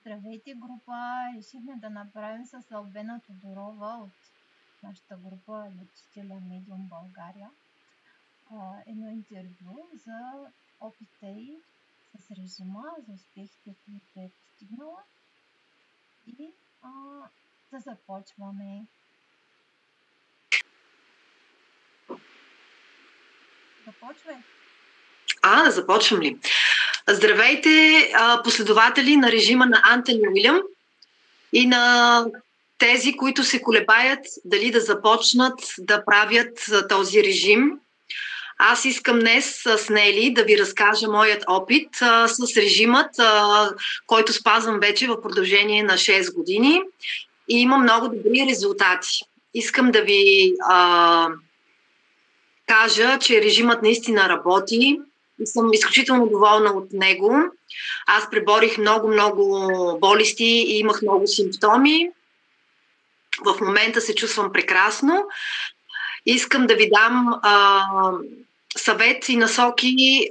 Здравейте, група! Решихме да направим с Албена Тодорова от нашата група Лечителя Медиум България едно интервю за опита й с режима, за успехите, които е постигнала. И да започваме. Започвай! Да започвам ли? Здравейте, последователи на режима на Антони Уилям и на тези, които се колебаят дали да започнат да правят този режим. Аз искам днес с Нели да ви разкажа моят опит с режимът, който спазвам вече в продължение на 6 години и има много добри резултати. Искам да ви кажа, че режимът наистина работи и съм изключително доволна от него. Аз преборих много болести и имах много симптоми. В момента се чувствам прекрасно. Искам да ви дам съвет и насоки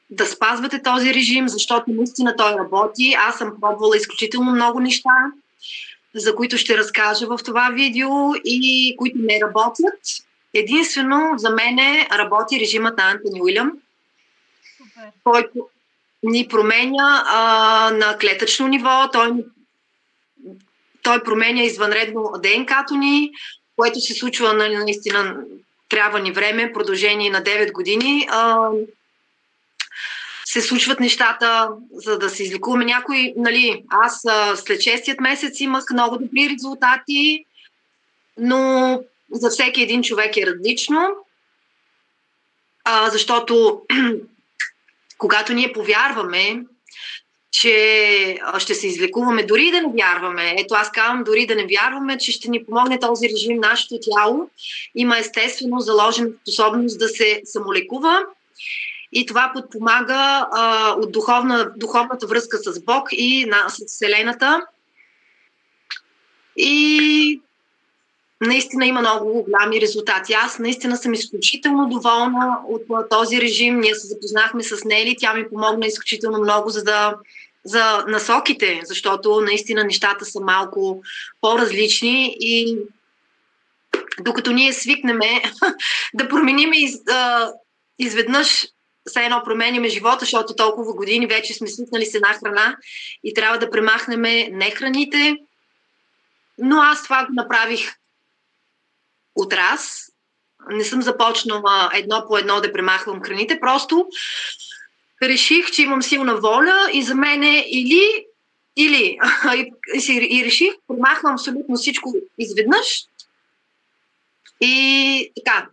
да спазвате този режим, защото наистина той работи. Аз съм пробвала изключително много неща, за които ще разкажа в това видео и които не работят. Единствено за мен работи режимът на Антони Уилям, който ни променя на клетъчно ниво. Той променя извънредно ДНК-то ни, което се случва наистина, трябва ни време, продължение на 9 години. Се случват нещата, за да се излекуваме някои. Аз след 6-тият месец имах много добри резултати, но за всеки един човек е различно, защото когато ние повярваме, че ще се излекуваме, дори да не вярваме, ето аз казвам, дори да не вярваме, че ще ни помогне този режим, нашето тяло има естествено заложена способност да се самолекува и това подпомага от духовната връзка с Бог и с Вселената. И наистина има много голями резултати. Аз наистина съм изключително доволна от този режим. Ние се запознахме с Нели, тя ми помогна изключително много за насоките, защото наистина нещата са малко по-различни и докато ние свикнеме да променим изведнъж все едно променяме живота, защото толкова години вече сме свикнали с една храна и трябва да премахнем нехраните. Но аз това го направих от раз. Не съм започнала едно по едно да премахвам храните, просто реших, че имам силна воля и за мен е или. И реших, премахвам абсолютно всичко изведнъж. И така,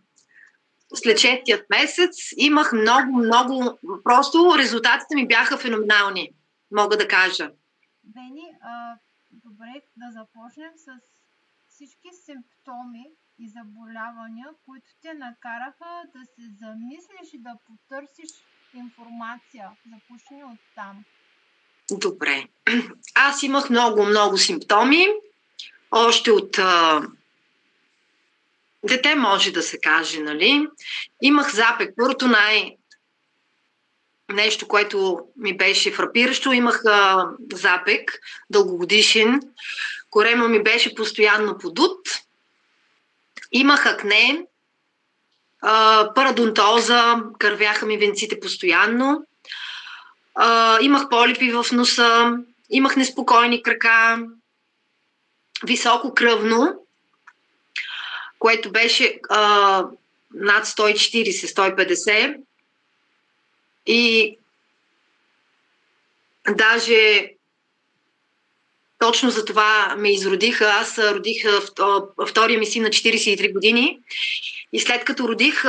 след 6-тият месец имах много, просто резултатите ми бяха феноменални, мога да кажа. Бени, добре да започнем с всички симптоми и заболявания, които те накараха да се замислиш и да потърсиш информация. Започни от там. Добре. Аз имах много симптоми. Още от дете може да се каже, нали? Имах запек. Първото нещо, което ми беше фрапиращо, имах запек, дългогодишен. Корема ми беше постоянно подут. Имах акне, парадонтоза, кървяха ми венците постоянно. Имах полипи в носа, имах неспокойни крака, високо кръвно, което беше над 140-150. И даже точно за това ме изродиха. Аз родих втория ми син на 43 години и след като родих,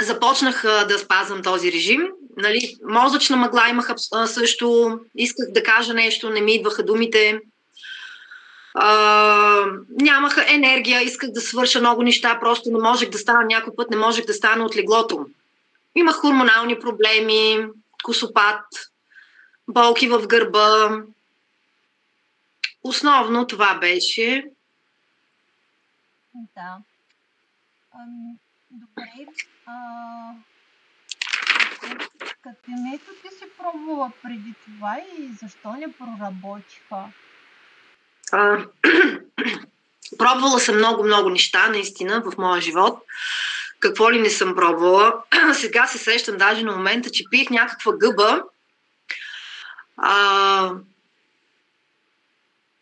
започнах да спазвам този режим. Нали, мозъчна мъгла имах също, исках да кажа нещо, не ми идваха думите. Нямаха енергия, исках да свърша много неща, просто не можех да стана, някой път не можех да стана от леглото. Имах хормонални проблеми, косопат, болки в гърба. Основно това беше. Да. Добре. Какви методи си пробвала преди това и защо не проработиха? Пробвала съм много неща, наистина, в моя живот. Какво ли не съм пробвала. Сега се сещам даже на момента, че пиех някаква гъба.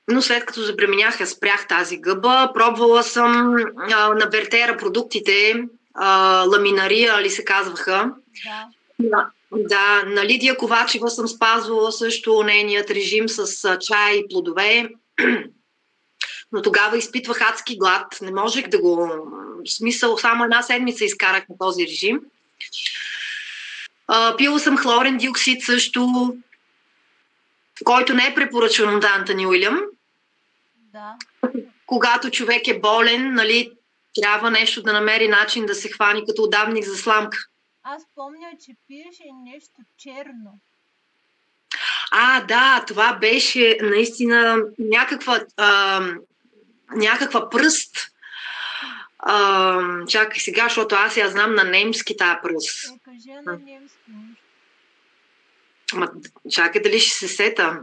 Но след като забременях, спрях тази гъба. Пробвала съм на Бертера продуктите, ламинария ли се казваха. Да, на Лидия Ковачева съм спазвала също нейният режим с чай и плодове. Но тогава изпитвах адски глад. Не можех да го... В смисъл, само една седмица изкарах на този режим. Пила съм хлорен диоксид също, който не е препоръчван от Антони Уилям. Да. Когато човек е болен, нали, трябва нещо да намери начин да се хвани като удавник за сламка. Аз помня, че пиеше нещо черно. Да, това беше наистина някаква пръст. Чакай сега, защото аз я знам на немски тая пръст. Кажи на немски. Чакай дали ще се сета.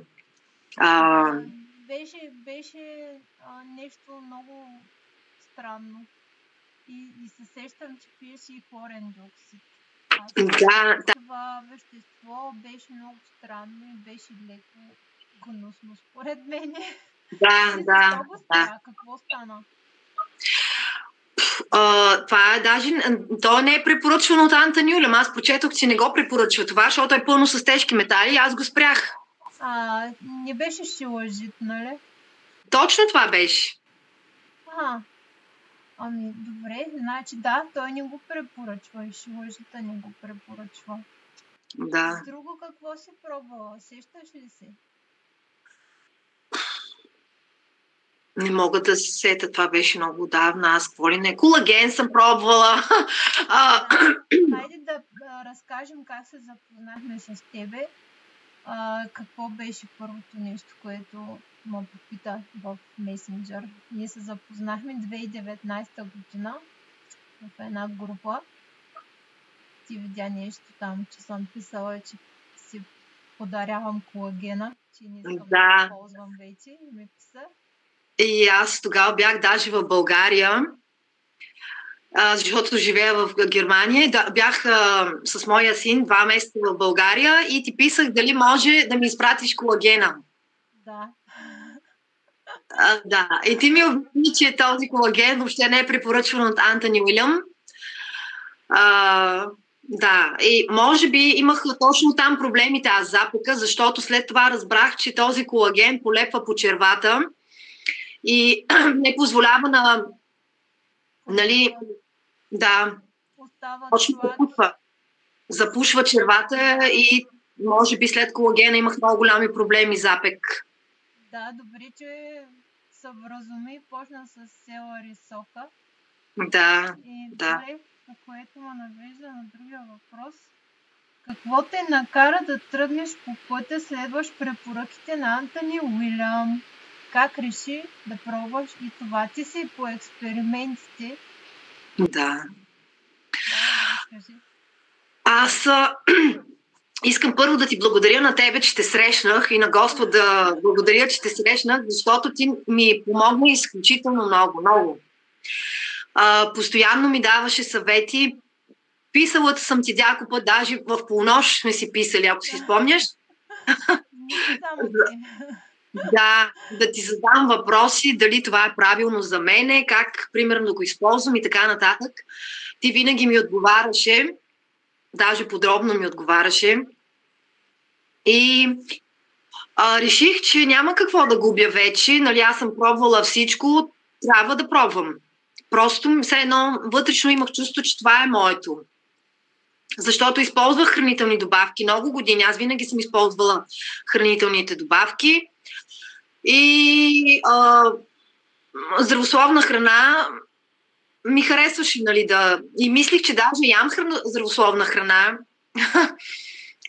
Беше нещо много странно. И се сещам, че пиеше и хлорен диоксид. Да. Това вещество беше много странно и беше леко гнусно, според мен. Да. Какво стана? Това е даже... То не е препоръчвано от Антони Уилям. Аз прочетох, че не го препоръчва това, защото е пълно с тежки метали и аз го спрях. Не беше шилажит, нали? Точно това беше. Добре, значи да, той не го препоръчва и шилажита не го препоръчва. Да. Друго какво си пробвала? Сещаш ли се? Не мога да се сета, това беше много отдавна. Аз какво ли не? Колаген съм пробвала. Хайде да разкажем как се запознахме с тебе. Какво беше първото нещо, което ме попита в месенджер. Ние се запознахме 2019 година в една група. Ти видя нещо там, че съм писала, че си подарявам колагена, че не искам да ползвам вече и ми писа. И аз тогава бях даже в България, защото живея в Германия. Бях с моя син 2 месеца в България и ти писах дали може да ми изпратиш колагена. Да. Да. И ти ми обясни, че този колаген въобще не е препоръчван от Антони Уилям. Да. И може би имах точно там проблемите аз запека, защото след това разбрах, че този колаген полепва по червата и не позволява на... Нали... Да. Точно запушва червата и може би след колагена имах много голями проблеми запек. Да, добре, че се вразуми и почна с селери сока. Да. И добре, което ме навежда на другия въпрос. Какво те накара да тръгнеш по пътя, следваш препоръките на Антони Уилям? Как реши да пробваш и това? Ти си по експериментите. Да. Аз искам първо да ти благодаря на тебе, че те срещнах и на Господ да благодаря, че те срещнах, защото ти ми помогна изключително много. Постоянно ми даваше съвети. Писалата съм ти няколко път, даже в полунощ сме си писали, ако си спомняш. Да ти задам въпроси, дали това е правилно за мене, как примерно да го използвам и така нататък. Ти винаги ми отговаряше, даже подробно ми отговаряше. И реших, че няма какво да губя вече. Нали, аз съм пробвала всичко, трябва да пробвам. Просто все едно вътрешно имах чувство, че това е моето. Защото използвах хранителни добавки много години. Аз винаги съм използвала хранителните добавки. И здравословна храна ми харесваше, нали, да... И мислих, че даже ям здравословна храна,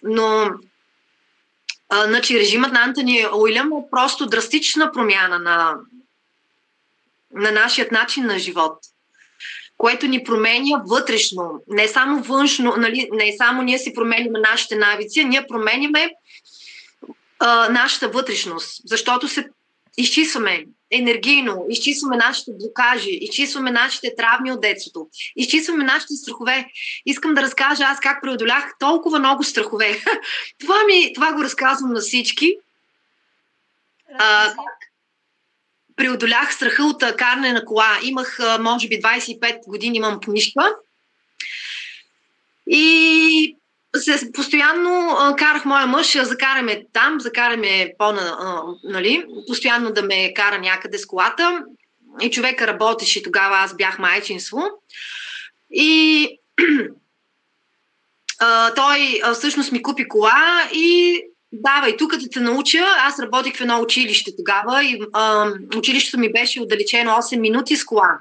но значи, режимът на Антони Уилям е просто драстична промяна на нашият начин на живот. което ни променя вътрешно. Не само външно, нали, не само ние си променяме нашите навици, ние променяме нашата вътрешност, защото се изчистваме енергийно, изчистваме нашите блокажи, изчистваме нашите травми от детството, изчистваме нашите страхове. Искам да разкажа аз как преодолях толкова много страхове. Това го разказвам на всички. Преодолях страха от каране на кола. Имах, може би, 25 години имам книжка. И постоянно карах моя мъж, закараме там, закараме нали, постоянно да ме кара някъде с колата. И човека работеше тогава, аз бях майчинство. И той всъщност ми купи кола и давай, тук да те науча. Аз работих в едно училище тогава и училището ми беше отдалечено 8 минути с кола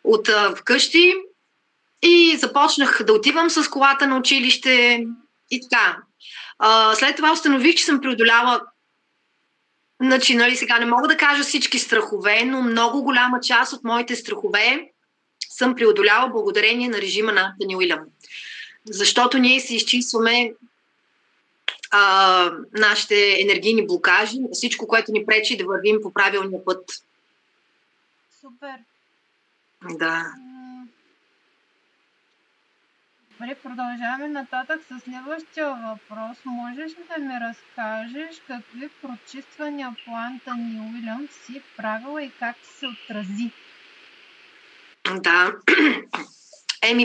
от вкъщи. И започнах да отивам с колата на училище и така. След това установих, че съм преодоляла, значи, нали, сега не мога да кажа всички страхове, но много голяма част от моите страхове съм преодоляла благодарение на режима на Антони Уилям. Защото ние си изчистваме нашите енергийни блокажи, всичко, което ни пречи да вървим по правилния път. Супер! Да. Добре, продължаваме нататък с следващия въпрос. Можеш ли да ми разкажеш какви прочиствания по Антони Уилям си правила и как ти се отрази? Да.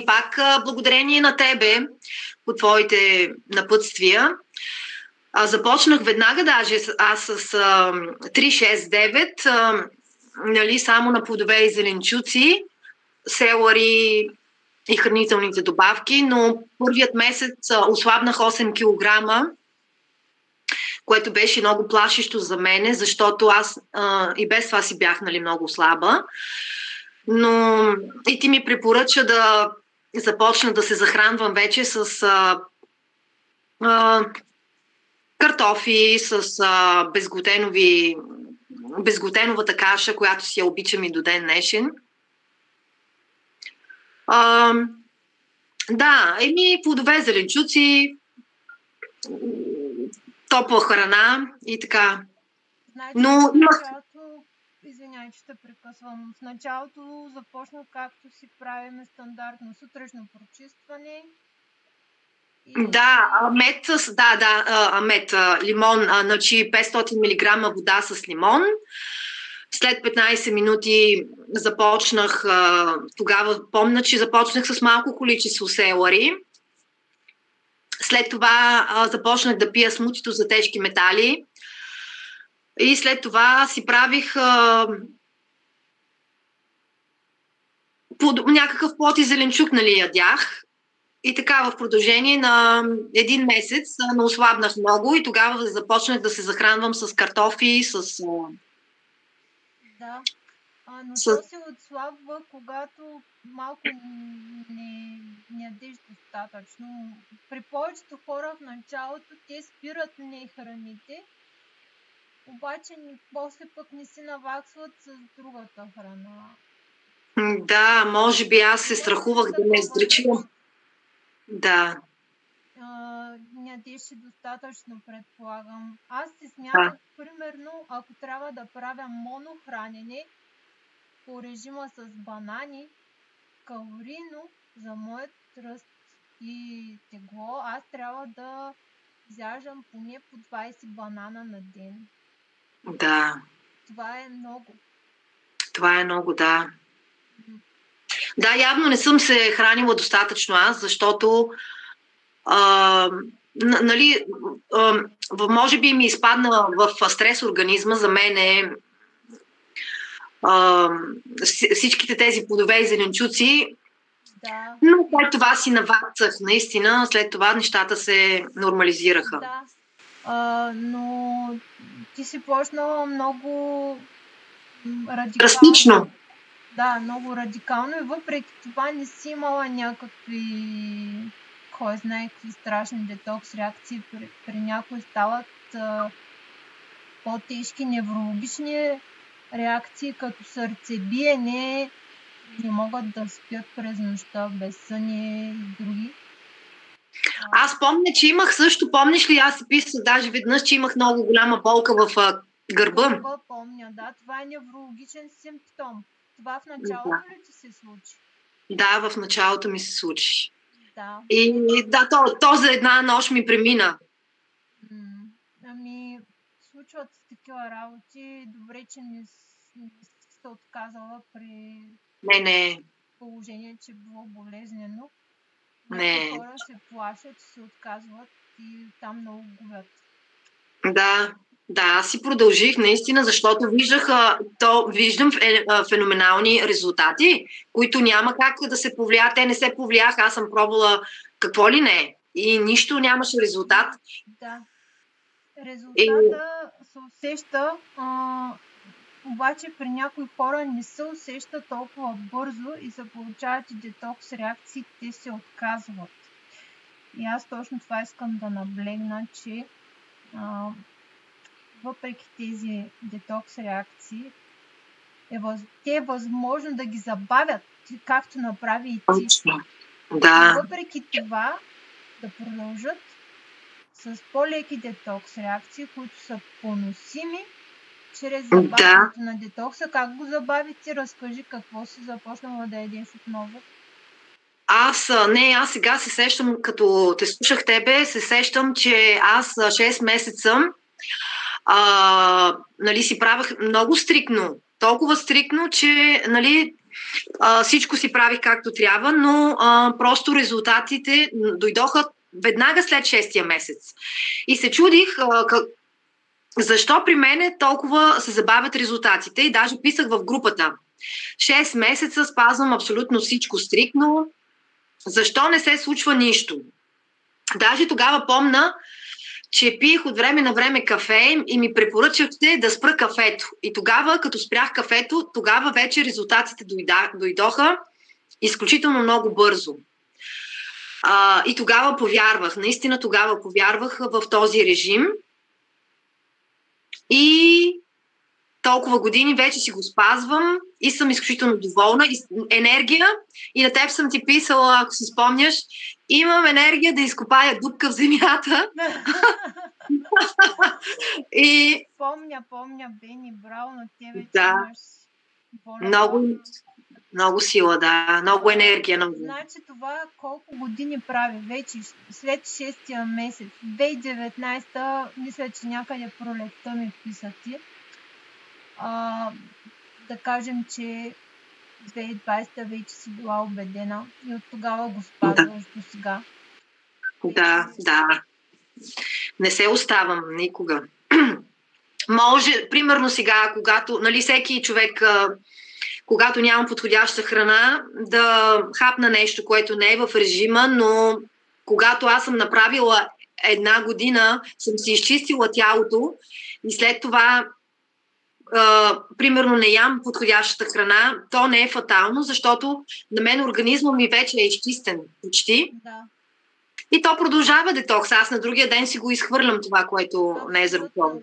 Пак благодарение на тебе по твоите напътствия. Започнах веднага даже аз с 369, нали, само на плодове и зеленчуци, селари и хранителните добавки, но първият месец ослабнах 8 кг, което беше много плашещо за мене, защото аз и без това си бях, нали, много слаба. Но и ти ми препоръча да започна да се захранвам вече с картофи, с безглутеновата каша, която си я обичам и до ден днешен. Да, плодове, зеленчуци, топла храна и така. Значи, но извинявай, че те прекъсвам. В началото започна както си правим стандартно сутрешно прочистване. Да, мед, лимон, значи 500 мг вода с лимон. След 15 минути започнах, тогава помня, че започнах с малко количество селари. След това започнах да пия смутито за тежки метали. И след това си правих някакъв плод и зеленчук, нали, ядях. И така в продължение на един месец ослабнах много и тогава започнах да се захранвам с картофи, с... Да, но то се отслабва, когато малко не ядеш достатъчно. При повечето хора в началото те спират храните, обаче после пък не се наваксват с другата храна. Да, може би аз се страхувах да ме издръчвам. Да. Не ядеше достатъчно, предполагам. Аз се смятам, примерно, ако трябва да правя монохранене по режима с банани, калорийно за моят ръст и тегло, аз трябва да изяждам поне по 20 банана на ден. Да. Това е много. Това е много, да. Да, явно не съм се хранила достатъчно аз, защото нали, може би ми изпадна в стрес организма. За мен всичките тези плодове и зеленчуци. Да. Но след това си наваксах, наистина. След това нещата се нормализираха. Да. Но ти си почнала много радикално. Драстично. Да, много радикално и въпреки това не си имала някакви, кой знае какви страшни детокс реакции. При някои стават по-тежки неврологични реакции, като сърцебиене, не могат да спят през нощта, безсъние и други. Аз помня, че имах също, помниш ли, аз си писах даже веднъж, че имах много голяма болка в гърба. Помня, да, това е неврологичен симптом. Това в началото ли ти се случи? Да, в началото ми се случи. Да. И да, то за една нощ ми премина. Ами, случват такива работи. Добре, че не се отказала при положение, че било болезнено. Някои хора се плашат, се отказват и там много губят. Да, аз си продължих наистина, защото виждам феноменални резултати, които няма как да се повлият. Те не се повлияха, аз съм пробвала какво ли не и нищо нямаше резултат. Да, резултата се усеща, обаче при някои хора не се усеща толкова бързо и се получават и детокс реакции, те се отказват. И аз точно това искам да наблегна, че въпреки тези детокс реакции, те е възможно да ги забавят, както направи и ти. Да. Въпреки това да продължат с по-леки детокс реакции, които са поносими чрез забавянето на детокса. Как го забави ти? Разкажи какво си започнала да ядеш отново. Аз сега се сещам, като те слушах тебе, се сещам, че аз 6 месеца си правях много стриктно. Толкова стриктно, че всичко си правих както трябва, но просто резултатите дойдоха веднага след 6-я месец. И се чудих защо при мене толкова се забавят резултатите и даже писах в групата. 6 месеца спазвам абсолютно всичко стриктно. Защо не се случва нищо? Даже тогава помня, че пиех от време на време кафе и ми препоръчахте да спра кафето. И тогава, като спрях кафето, тогава вече резултатите дойдоха изключително много бързо. И тогава повярвах, наистина тогава повярвах в този режим. И толкова години вече си го спазвам и съм изключително доволна. Енергия, и на теб съм ти писала, ако си спомняш, имам енергия да изкопая дупка в земята. И... Помня, Бени, браво на тебе, че имаш много сила, да. Много енергия. Много. Значи това колко години прави вече след 6-я месец. 2019, мисля, че някъде пролетта ми писа ти. Да кажем, че 2020 вече си била убедена и от тогава го спазваш до сега. Да. Не се оставам никога. Може, примерно сега, когато, всеки човек, когато няма подходяща храна, да хапна нещо, което не е в режима, но когато аз съм направила 1 година, съм си изчистила тялото и след това примерно не ям подходящата храна, то не е фатално, защото на мен организмът ми вече е изчистен почти. Да. И то продължава детокс. Аз на другия ден си го изхвърлям това, което не е здравословно.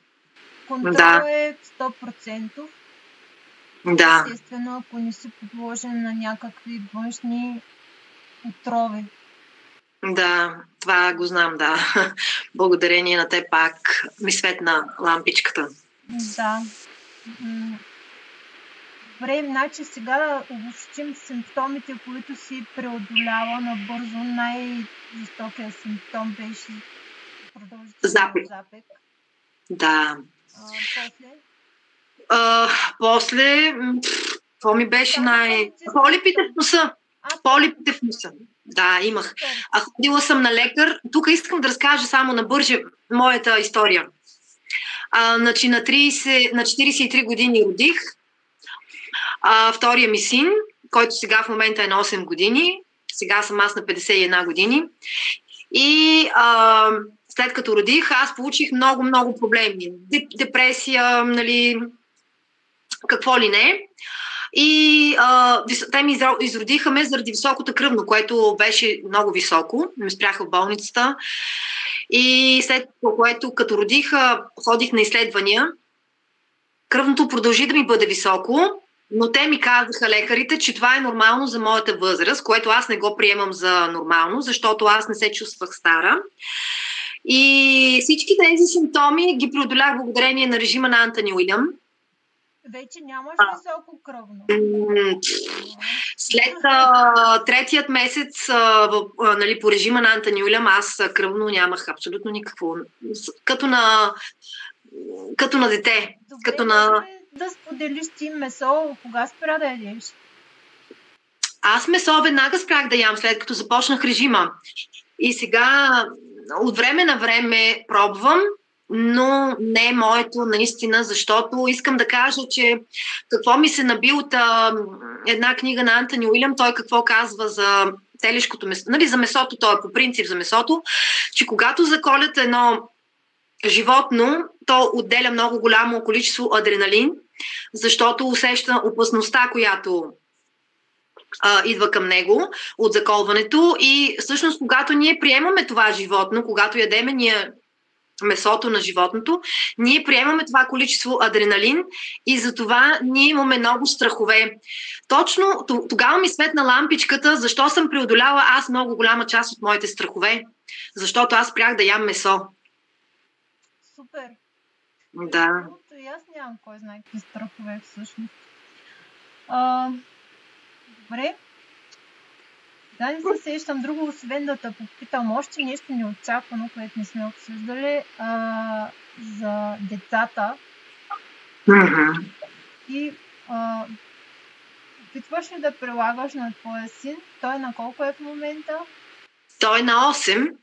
Контрол е 100%. Да. Естествено, ако не си подложен на някакви външни отрови. Да, това го знам, да. Благодарение на те пак ми светна лампичката. Да. Добре, значи сега да обобщим симптомите, които си преодоляла набързо. Най-жестокият симптом беше продължителен запек. Да. После? После, какво ми беше Полипите в носа. Полипите в носа. Да, имах. Ходила съм на лекар. Тук искам да разкажа само набърже моята история. Значи на 43 години родих втория ми син, който сега в момента е на 8 години. Сега съм аз на 51 години. И след като родих, аз получих много проблеми. Депресия, какво ли не. И те ми изродиха ме заради високото кръвно, което беше много високо. Ме спряха в болницата. И след което, като родих, ходих на изследвания. Кръвното продължи да ми бъде високо, Но те ми казаха лекарите, че това е нормално за моята възраст, което аз не го приемам за нормално, защото аз не се чувствах стара. И всички тези симптоми ги преодолях благодарение на режима на Антони Уилям. Вече нямаш високо кръвно. След третият месец нали, по режима на Антони Уилям аз кръвно нямах абсолютно никакво. Като на дете. Добре, като на... да споделиш ти месо, кога спря да ядеш? Аз месо веднага спрях да ям, след като започнах режима. И сега от време на време пробвам, но не е моето наистина, защото искам да кажа, че какво ми се наби от една книга на Антони Уилям, той какво казва за телешкото месо, нали, за месото, той е по принцип за месото, че когато заколят едно животно, то отделя много голямо количество адреналин, защото усеща опасността, която идва към него от заколването и всъщност когато ние приемаме това животно, когато ядеме ние месото на животното, ние приемаме това количество адреналин и затова ние имаме много страхове. Точно тогава ми светна лампичката, защо съм преодоляла аз много голяма част от моите страхове. Защото аз спрях да ям месо. Супер. Да. И аз нямам кой знае какви страхове всъщност. Добре. Да, не се сещам друго, освен да те попитам още нещо неочаквано, което не сме обсъждали за децата. Mm-hmm. И опитваш ли да прилагаш на твоя син? Той на колко е в момента? Той е на 8.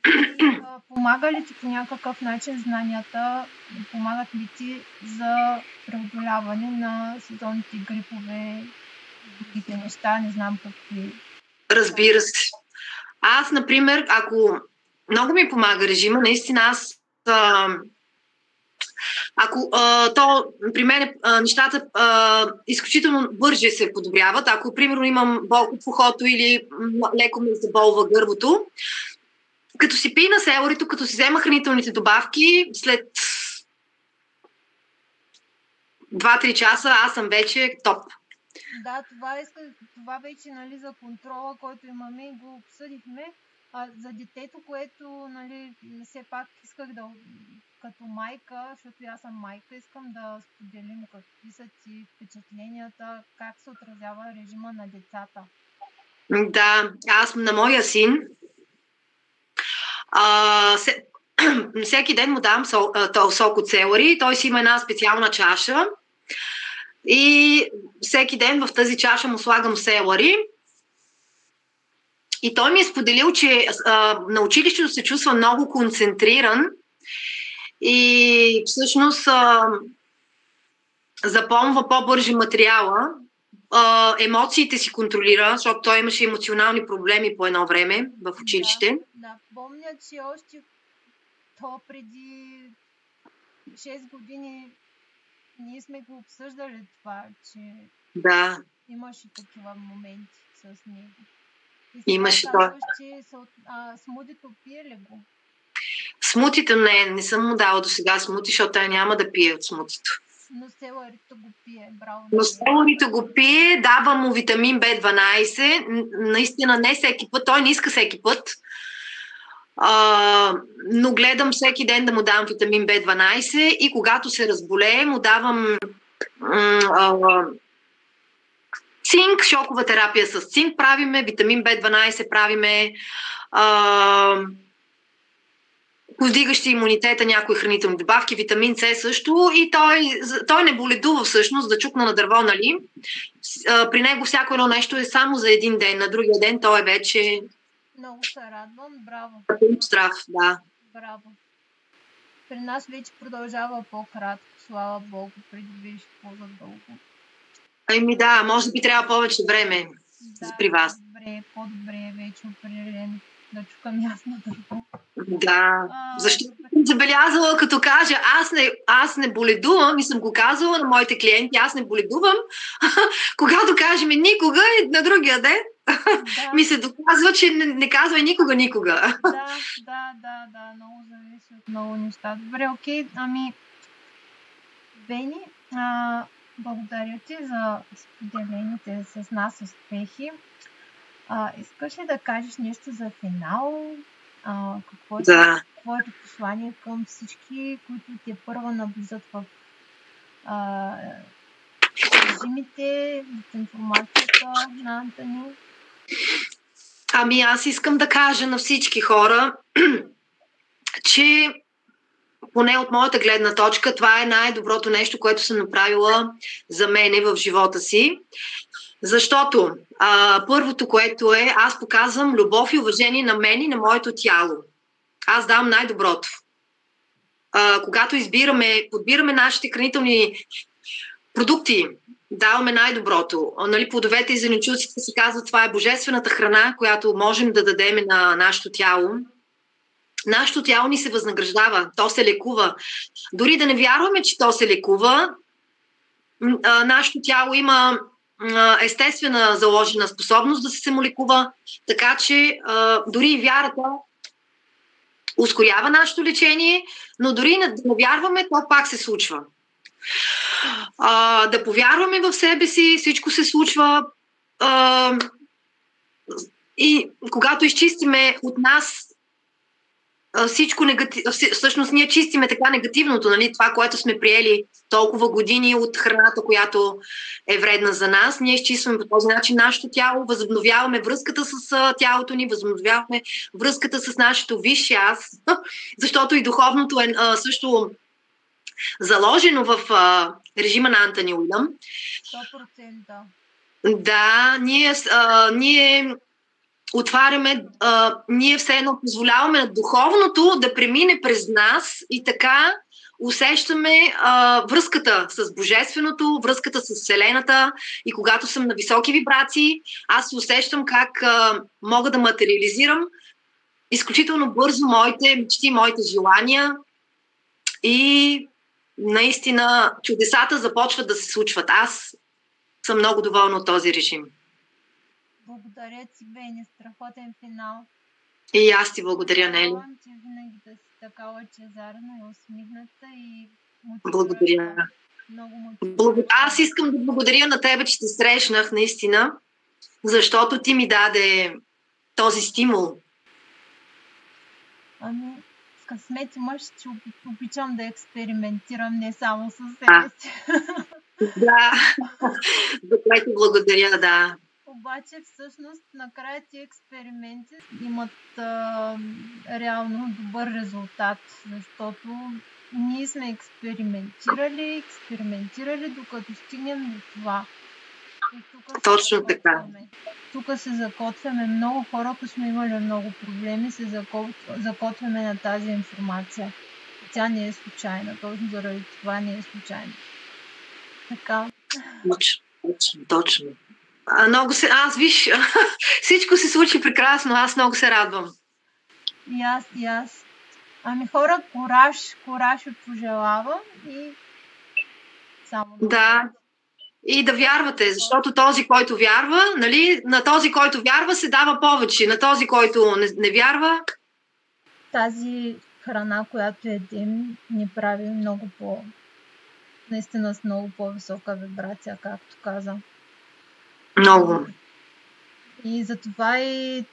Помага ли ти по някакъв начин знанията? Помагат ли ти за преодоляване на сезонните грипове, другите неща? Не знам какви. Разбира се. Аз, например, ако много ми помага режима, наистина аз ако при мен нещата изключително бърже се подобряват, ако примерно имам болка в ухото или леко ми заболва гърлото, като си пия на селорито, като си взема хранителните добавки, след 2-3 часа аз съм вече топ. Да, това вече, нали, за контрола, който имаме и го обсъдихме. За детето, което, нали, все пак исках да, като майка, защото аз съм майка, искам да споделим какви са ти впечатленията, как се отразява режима на децата. Да, аз на моя син всеки ден му давам сок от селери, той си има една специална чаша и всеки ден в тази чаша му слагам селери. И той ми е споделил, че на училището се чувства много концентриран и всъщност запомва по-бърже материала, емоциите си контролира, защото той имаше емоционални проблеми по едно време в училище. Да, помня, че още то преди 6 години ние сме го обсъждали това, че имаше такива моменти с него. Имаше това. Смутито пие ли го? Смутито не съм му дала до сега смути, защото той няма да пие от смутито. Но селерито го пие, браво. Но селерито го пие, дава му витамин B12, наистина не всеки път, той не иска всеки път, но гледам всеки ден да му давам витамин B12 и когато се разболее, му давам цинк, шокова терапия с цинк правиме, витамин B12 правиме, повдигащи имунитета някои хранителни добавки, витамин С също и той не боледува всъщност да чукна на дърво, нали? При него всяко едно нещо е само за един ден, на другия ден той е вече... Много се радвам, браво. Здрав, да. Браво. При нас вече продължава по-кратко, слава Богу, преди беше по-задълго. Ами да, може би трябва повече време при вас. По-добре вече определено да чукам ясно дърво. Да, защото съм забелязала, като кажа, аз не боледувам и съм го казала на моите клиенти, аз не боледувам, когато кажем никога и на другия ден, ми се доказва, че не казва никога. Да, много зависи от много неща. Добре, окей, Бени, Благодаря ти за споделените с нас успехи. Искаш ли да кажеш нещо за финал? Какво е твоето послание към всички, които те първо навлизат в режимите, в информацията на Антони? Аз искам да кажа на всички хора, че поне от моята гледна точка, това е най-доброто нещо, което съм направила за мене в живота си. Защото първото, което е, аз показвам любов и уважение на мен и на моето тяло. Аз давам най-доброто. Когато подбираме нашите хранителни продукти, даваме най-доброто. Плодовете и зеленчуците се казват, това е божествената храна, която можем да дадем на нашето тяло. Нашето тяло ни се възнаграждава, то се лекува. Дори да не вярваме, че то се лекува, нашето тяло има естествена заложена способност да се самолекува, така че дори и вярата ускорява нашето лечение, но дори да не вярваме, то пак се случва. Да повярваме в себе си, всичко се случва и когато изчистиме от нас всичко негативно, всъщност ние чистиме така негативното, нали? Това, което сме приели толкова години от храната, която е вредна за нас, ние изчистваме по този начин нашето тяло, възобновяваме връзката с тялото ни, възобновяваме връзката с нашето висше аз, защото и духовното е също заложено в режима на Антони Уилям. 100%. Да, ние отваряме, ние все едно позволяваме на духовното да премине през нас и така усещаме връзката с Божественото, връзката с Вселената и когато съм на високи вибрации, аз усещам как мога да материализирам изключително бързо моите мечти, моите желания и наистина чудесата започват да се случват. Аз съм много доволна от този режим. Благодаря ти, Бени. Страхотен финал. И аз ти благодаря, Нели. Желавам ти винаги да си така лъчезарна и усмихната и благодаря. Много Аз искам да благодаря на тебе, че те срещнах наистина, защото ти ми даде този стимул. С късмет имаш, че обичам да експериментирам не само с себе си. Да, за което благодаря, да. Обаче всъщност накрая ти експерименти имат реално добър резултат, защото ние сме експериментирали, докато стигнем до това. Точно така. Тук се закотвяме. Много хора, които сме имали много проблеми, се закотвяме на тази информация. Тя не е случайна. Точно заради това не е случайна. Така. Точно. Виж, всичко се случи прекрасно. Аз много се радвам. И аз. Хора, кораж ви пожелавам и само да. И да вярвате, защото този, който вярва, нали, на този, който вярва, се дава повече. На този, който не вярва... Тази храна, която едем, ни прави наистина с много по-висока вибрация, както каза. Много. И затова и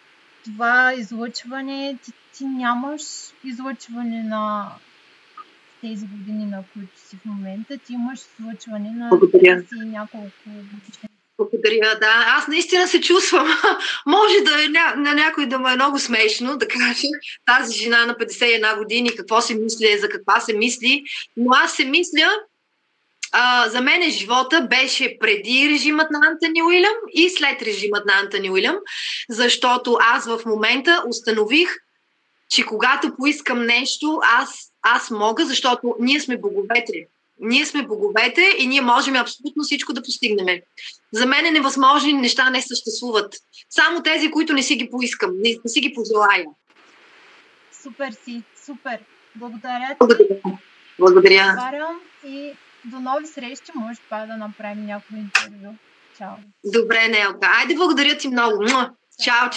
това излъчване, ти нямаш излъчване на тези години, на които си в момента, ти имаш излъчване на тези няколко години. Благодаря, да. Аз наистина се чувствам. Може на някой да му е много смешно да каже тази жена на 51 години какво се мисли, за каква се мисли, но аз се мисля, за мен живота беше преди режимът на Антони Уилям и след режимът на Антони Уилям, защото аз в момента установих, че когато поискам нещо, аз мога, защото ние сме боговете. Ние сме боговете и ние можем абсолютно всичко да постигнем. За мен невъзможни неща не съществуват. Само тези, които не си ги поискам, не си ги пожелая. Супер. Благодаря ти. Благодаря. И до нови срещи. Може пак да направим някой интервю. Чао. Добре, Нелка. Айде, благодаря ти много. Чао.